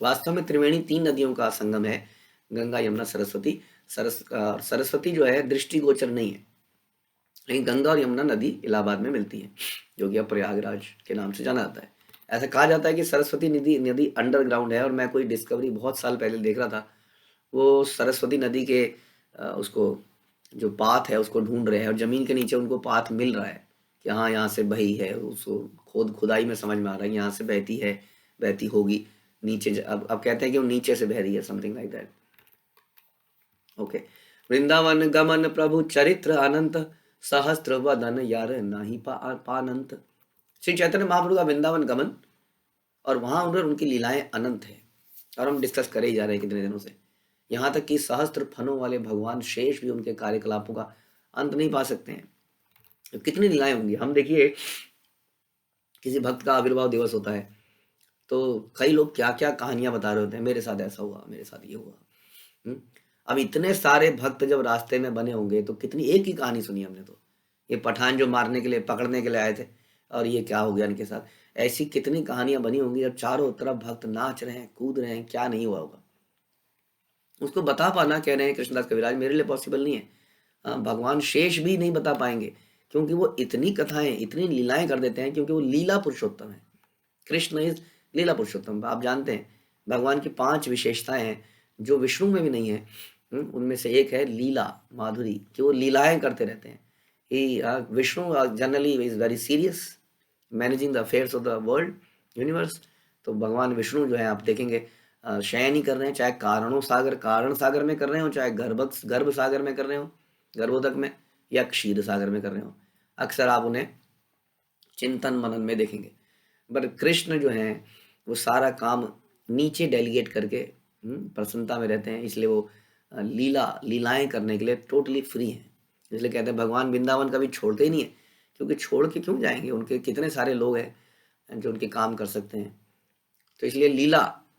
वास्तव में त्रिवेणी 3 नदियों का संगम है, गंगा यमुना सरस्वती। सरस्वती जो है दृष्टिगोचर नहीं है, लेकिन गंगा और यमुना नदी इलाहाबाद में मिलती है, जो कि अब प्रयागराज के नाम से जाना जाता है। ऐसा कहा जाता है कि सरस्वती नदी नदी अंडरग्राउंड है, और मैं कोई डिस्कवरी बहुत साल पहले देख रहा था, वो सरस्वती नदी के उसको जो पाथ है उसको ढूंढ रहे हैं, और जमीन के नीचे उनको पाथ मिल रहा है कि हाँ यहाँ से बही है। उसको खुदाई में समझ में आ रहा है यहाँ से बहती है, बहती होगी नीचे। अब कहते हैं कि वो नीचे से बह रही है, something like that. Okay. Vrindavan गमन प्रभु चरित्र अनंत, सहस्त्र वदन यार नाही पानंत। श्री चैतन्य महाप्रभु का वृंदावन गमन और वहां उनकी लीलाएं अनंत है, और हम डिस्कस करे ही जा रहे हैं कितने दिनों से। यहाँ तक कि सहस्त्र फनों वाले भगवान शेष भी उनके कार्यकलापों का अंत नहीं पा सकते हैं। तो कितनी लीलाएं होंगी। हम देखिए, किसी भक्त का आविर्भाव दिवस होता है तो कई लोग क्या क्या कहानियां बता रहे होते हैं, मेरे साथ ऐसा हुआ, मेरे साथ ये हुआ। हम्म? अब इतने सारे भक्त जब रास्ते में बने होंगे तो कितनी, एक ही कहानी सुनी हमने तो, ये पठान जो मारने के लिए पकड़ने के लिए आए थे और ये क्या हो गया इनके साथ, ऐसी कितनी कहानियां बनी होंगी जब चारों तरफ भक्त नाच रहे हैं, कूद रहे हैं, क्या नहीं हुआ होगा। उसको बता पाना, कह रहे हैं कृष्णदास कविराज, मेरे लिए पॉसिबल नहीं है। हाँ, भगवान शेष भी नहीं बता पाएंगे, क्योंकि वो इतनी कथाएं, इतनी लीलाएं कर देते हैं, क्योंकि वो लीला पुरुषोत्तम है। कृष्ण इज लीला पुरुषोत्तम। आप जानते हैं भगवान की 5 विशेषताएं हैं जो विष्णु में भी नहीं है। उनमें से एक है लीला माधुरी, कि वो लीलाएं करते रहते हैं। Vishnu generally is very serious, managing the affairs of the world universe. तो भगवान विष्णु जो है आप देखेंगे शयन ही कर रहे हैं, चाहे कारण सागर में कर रहे हो, चाहे गर्भ सागर में कर रहे हो, गर्भोदक में, या क्षीर सागर में कर रहे हो, अक्सर आप उन्हें चिंतन मनन में देखेंगे। पर कृष्ण जो है वो सारा काम नीचे डेलीगेट करके प्रसन्नता में रहते हैं, इसलिए वो लीलाएं करने के लिए टोटली फ्री हैं। इसलिए कहते हैं भगवान वृंदावन कभी छोड़ते ही नहीं है, क्योंकि छोड़ के क्यों जाएंगे, उनके कितने सारे लोग हैं जो उनके काम कर सकते हैं। तो इसलिए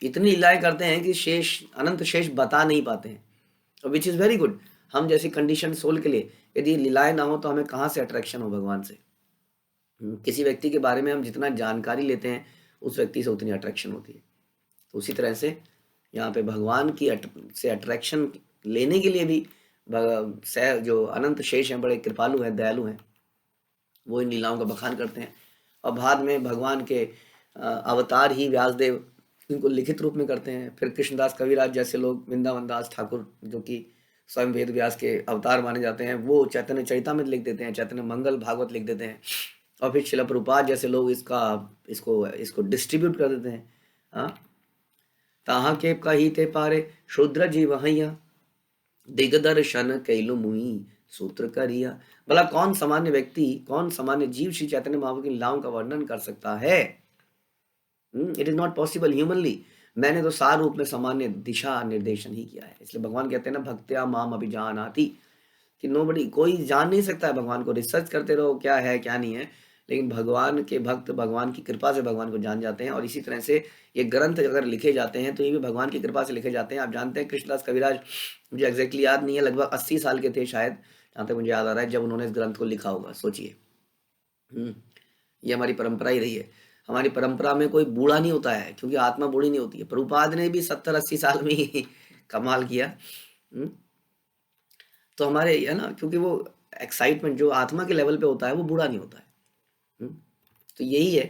इतनी लीलाएं करते हैं कि अनंत शेष बता नहीं पाते हैं, विच इज़ वेरी गुड। हम जैसी कंडीशन सोल के लिए यदि लीलाएं ना हो तो हमें कहाँ से अट्रैक्शन हो भगवान से। किसी व्यक्ति के बारे में हम जितना जानकारी लेते हैं उस व्यक्ति से उतनी अट्रैक्शन होती है। तो उसी तरह से यहाँ पे भगवान की से अट्रैक्शन लेने के लिए भी जो अनंत शेष हैं, बड़े कृपालु हैं, दयालु हैं, वो इन लीलाओं का बखान करते हैं। और बाद में भगवान के अवतार ही व्यासदेव इनको लिखित रूप में करते हैं। फिर कृष्णदास कविराज जैसे लोग, वृंदावन दास ठाकुर जो कि स्वयं वेद व्यास के अवतार माने जाते हैं, वो चैतन्य चरितामृत लिख देते हैं, चैतन्य मंगल भागवत लिख देते हैं। और फिर शिला प्रभुपाद जैसे लोग इसको डिस्ट्रीब्यूट कर देते हैं। हाँ, ताहा के कही ते पारे शूद्र जीव हैया, दिग्दर्शन कैलु मुई सूत्र करिया। भला कौन सामान्य व्यक्ति, कौन सामान्य जीव श्री चैतन्य महाप्रभु की लीलाओं का वर्णन कर सकता है? It is not possible humanly. मैंने तो सार रूप में सामान्य दिशा निर्देशन ही किया है। इसलिए भगवान कहते हैं ना, भक्त्या माम अभिजानाति, कि नोबडी, कोई जान नहीं सकता है भगवान को। रिसर्च करते रहो क्या है क्या नहीं है, लेकिन भगवान के भक्त भगवान की कृपा से भगवान को जान जाते हैं। और इसी तरह से ये ग्रंथ अगर लिखे जाते हैं तो ये भी भगवान की कृपा से लिखे जाते हैं। आप जानते हैं कृष्णदास कविराज, मुझे एग्जैक्टली याद नहीं है, लगभग 80 साल के थे शायद, जहाँ तक मुझे याद आ रहा है, जब उन्होंने इस ग्रंथ को लिखा होगा। सोचिए, ये हमारी परंपरा ही रही है। हमारी परंपरा में कोई बूढ़ा नहीं होता है, क्योंकि आत्मा बूढ़ी नहीं होती है। प्रभुपाद ने भी 70-80 साल में ही कमाल किया। तो हमारे है ना, क्योंकि वो एक्साइटमेंट जो आत्मा के लेवल पे होता है वो बूढ़ा नहीं होता है। तो यही है।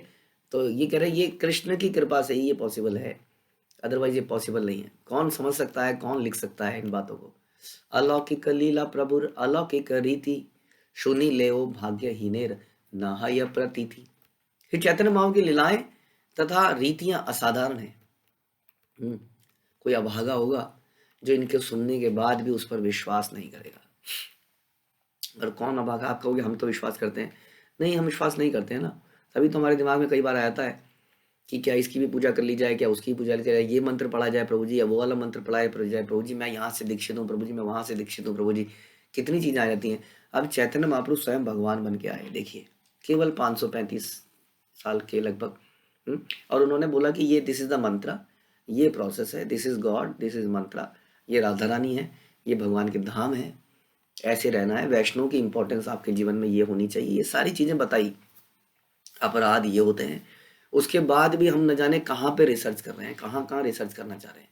तो ये कह रहे हैं ये कृष्ण की कृपा से ही ये पॉसिबल है, अदरवाइज ये पॉसिबल नहीं है। कौन समझ सकता है, कौन लिख सकता है इन बातों को? अलौकिक लीला प्रभुर अलौकिक रीति, सुनी लेओ भाग्यहीनेर नाहय प्रतीति। फिर चैतन्य महाप्रभु की लीलाएं तथा रीतियां असाधारण हैं। कोई अभागा होगा जो इनके सुनने के बाद भी उस पर विश्वास नहीं करेगा। और कौन अभागा? आप कहोगे हम तो विश्वास करते हैं। नहीं, हम विश्वास नहीं करते हैं ना, तभी तो हमारे दिमाग में कई बार आता है कि क्या इसकी भी पूजा कर ली जाए, क्या उसकी पूजा ली जाए, ये मंत्र पढ़ा जाए प्रभु जी, या वो वाला मंत्र पढ़ाया जाए प्रभु जी, मैं यहाँ से दीक्षित हूँ प्रभु जी, मैं वहाँ से दीक्षित हूँ प्रभु जी। कितनी चीज़ें आ जाती हैं। अब चैतन्य महाप्रभु स्वयं भगवान बन के आए, देखिए, केवल 535 साल के लगभग। और उन्होंने बोला कि ये दिस इज द मंत्र, ये प्रोसेस है, this is God, this is मंत्र, ये राधा रानी है, ये भगवान के धाम है, ऐसे रहना है, वैष्णव की इंपॉर्टेंस आपके जीवन में ये होनी चाहिए, ये सारी चीज़ें बताई। अपराध ये होते हैं। उसके बाद भी हम न जाने कहाँ पे रिसर्च कर रहे हैं, कहाँ कहाँ रिसर्च करना चाह रहे हैं,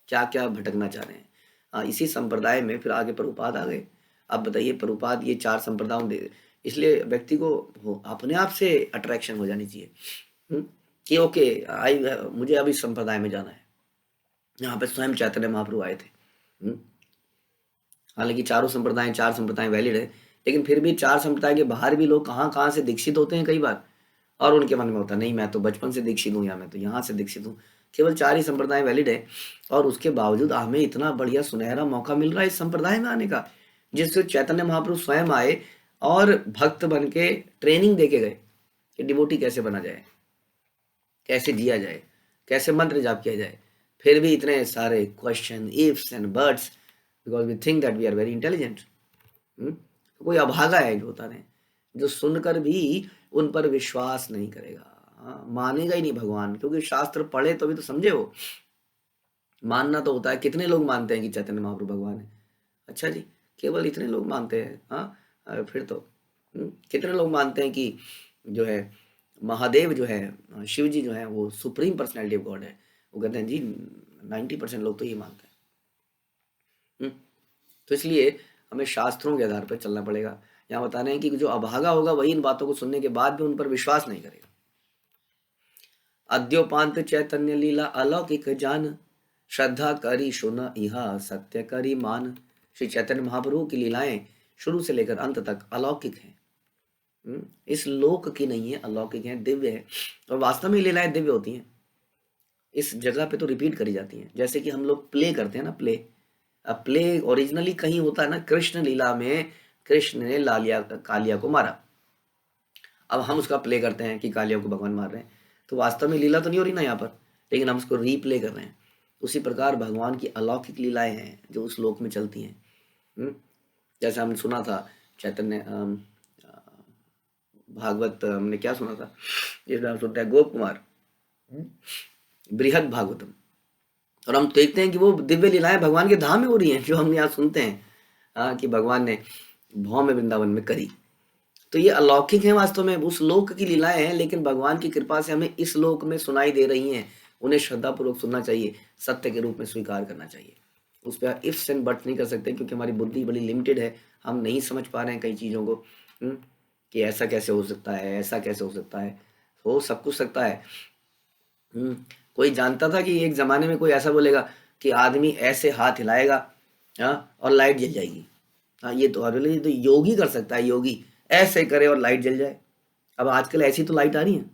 क्या क्या भटकना चाह रहे हैं। इसी संप्रदाय में फिर आगे प्रभुपाद आ गए। अब बताइए, प्रभुपाद ये 4 संप्रदायों दे, इसलिए व्यक्ति को अपने आप से अट्रैक्शन हो जानी चाहिए कि ओके मुझे अब इस संप्रदाय में जाना है। यहाँ पे स्वयं चैतन्य महाप्रभु आए थे। हालांकि 4 संप्रदाय वैलिड है, लेकिन फिर भी 4 संप्रदाय के बाहर भी लोग कहाँ कहाँ से दीक्षित होते हैं कई बार, और उनके मन में होता नहीं मैं तो बचपन से दीक्षित हूँ, या मैं तो यहाँ से दीक्षित हूँ। केवल 4 ही संप्रदाय वैलिड है, और उसके बावजूद हमें इतना बढ़िया सुनहरा मौका मिल रहा है इस संप्रदाय में आने का, जिससे चैतन्य महाप्रभु स्वयं आए और भक्त बन के ट्रेनिंग दे के गए कि डिवोटी कैसे बना जाए, कैसे जिया जाए, कैसे मंत्र जाप किया जाए। फिर भी इतने सारे question, ifs and buts, because we think that we are very intelligent. कोई अभागा है जो होता है, जो सुनकर भी उन पर विश्वास नहीं करेगा, मानेगा ही नहीं भगवान, क्योंकि शास्त्र पढ़े तो भी तो समझे वो। मानना तो होता है, कितने लोग मानते हैं कि चैतन्य महाप्रभु भगवान है? अच्छा जी, केवल इतने लोग मानते हैं? हाँ, फिर तो कितने लोग मानते हैं कि जो है महादेव जो है, शिव जी जो है वो सुप्रीम पर्सनैलिटी ऑफ गॉड है? वो कहते हैं जी 90% लोग तो ये मानते हैं। तो इसलिए हमें शास्त्रों के आधार पर चलना पड़ेगा। यहाँ बता रहे हैं कि जो अभागा होगा वही इन बातों को सुनने के बाद भी उन पर विश्वास नहीं करेगा। अद्योपांत चैतन्य लीला अलौकिक जान, श्रद्धा करी सुन इहा सत्य करी मान। श्री चैतन्य महाप्रभु की लीलाएं शुरू से लेकर अंत तक अलौकिक हैं। इस लोक की नहीं है, अलौकिक है, दिव्य है। और वास्तव में लीलाएं दिव्य होती हैं। इस जगह पे तो रिपीट करी जाती हैं। जैसे कि हम लोग प्ले करते हैं ना, प्ले। अब प्ले ओरिजिनली कहीं होता है ना, कृष्ण लीला में कृष्ण ने लालिया कालिया को मारा। अब हम उसका प्ले करते हैं कि कालिया को भगवान मार रहे हैं, तो वास्तव में लीला तो नहीं हो रही ना यहाँ पर, लेकिन हम उसको रीप्ले कर रहे हैं। उसी प्रकार भगवान की अलौकिक लीलाएं हैं जो उस लोक में चलती हैं। जैसे हमने सुना था चैतन्य भागवत, हमने क्या सुना था, जिसमें हम सुनते हैं गोप कुमार, बृहद भागवतम, और हम देखते हैं कि वो दिव्य लीलाएं भगवान के धाम में हो रही हैं, जो हम यहाँ सुनते हैं कि भगवान ने भौ में वृंदावन में करी। तो ये अलौकिक है, वास्तव में उस लोक की लीलाएं हैं, लेकिन भगवान की कृपा से हमें इस लोक में सुनाई दे रही हैं। उन्हें श्रद्धापूर्वक सुनना चाहिए, सत्य के रूप में स्वीकार करना चाहिए। उस पर इफ्स एंड बट्स नहीं कर सकते, क्योंकि हमारी बुद्धि बड़ी लिमिटेड है। हम नहीं समझ पा रहे हैं कई चीज़ों को, कि ऐसा कैसे हो सकता है, ऐसा कैसे हो सकता है। हो सब कुछ सकता है। कोई जानता था कि एक ज़माने में कोई ऐसा बोलेगा कि आदमी ऐसे हाथ हिलाएगा, हाँ, और लाइट जल जाएगी? हाँ, ये तो योगी कर सकता है, योगी ऐसे करे और लाइट जल जाए। अब आजकल ऐसी तो लाइट आ रही है,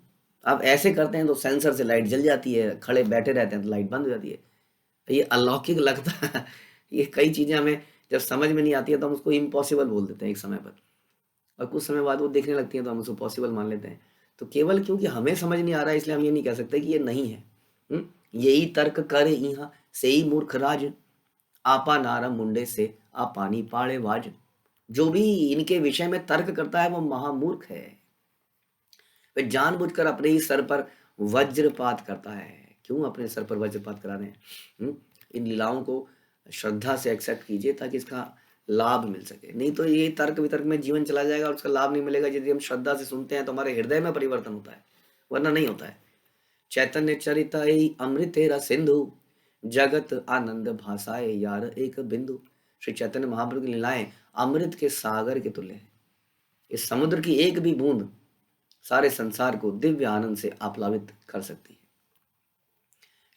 अब ऐसे करते हैं तो सेंसर से लाइट जल जाती है, खड़े बैठे रहते हैं तो लाइट बंद हो जाती है। ये अलौकिक लगता है। ये कई चीज़ें हमें जब समझ में नहीं आती है तो हम उसको इम्पॉसिबल बोल देते हैं एक समय पर, और कुछ समय बाद वो दिखने लगती है तो हम उसको पॉसिबल मान लेते हैं। तो केवल क्योंकि हमें समझ नहीं आ रहा है इसलिए हम ये नहीं कह सकते कि ये नहीं है। यही तर्क करे इहा से ही मूर्ख राज, आपा नारा मुंडे से आ पानी पाड़े वाज। जो भी इनके विषय में तर्क करता है वो महामूर्ख है। वे जानबूझकर अपने ही सर पर वज्रपात करता है। क्यों अपने सर पर वज्रपात करा रहे हैं? इन लीलाओं को श्रद्धा से एक्सेप्ट कीजिए ताकि इसका लाभ मिल सके। नहीं तो ये तर्क वितर्क में जीवन चला जाएगा और उसका लाभ नहीं मिलेगा। यदि हम श्रद्धा से सुनते हैं तो हमारे हृदय में परिवर्तन होता है, वरना नहीं होता है। चैतन्य चरिताई अमृतेरा सिंधु, जगत आनंद भाषाए यार एक बिंदु। श्री चैतन्य महाप्रभु की लीलाएं अमृत के सागर के तुल्य है। इस समुद्र की एक भी बूंद सारे संसार को दिव्य आनंद से आप्लावित कर सकती है।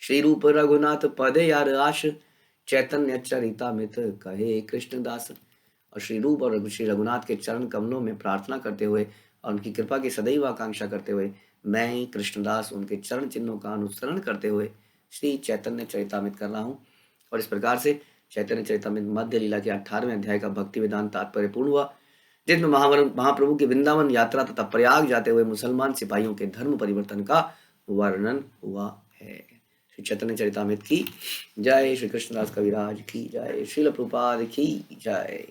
श्री रूप रघुनाथ पदे यार आश, चैतन्य चरितामृत कहे कृष्णदास। और श्री रूप और श्री रघुनाथ के चरण कमलों में प्रार्थना करते हुए और उनकी कृपा की सदैव आकांक्षा करते हुए मैं कृष्णदास उनके चरण चिन्हों का अनुसरण करते हुए श्री चैतन्य चरितामृत कर रहा हूँ। और इस प्रकार से चैतन्य चरितामृत मध्य लीला के 18वें अध्याय का भक्ति वेदांत तात्पर्य पूर्ण हुआ, जिसमें महाप्रभु की वृंदावन यात्रा तथा प्रयाग जाते हुए मुसलमान सिपाहियों के धर्म परिवर्तन का वर्णन हुआ है। श्री चैतन्य चरितामृत की जय। श्री कृष्णदास कविराज की जय। श्रील प्रभुपाद की जय।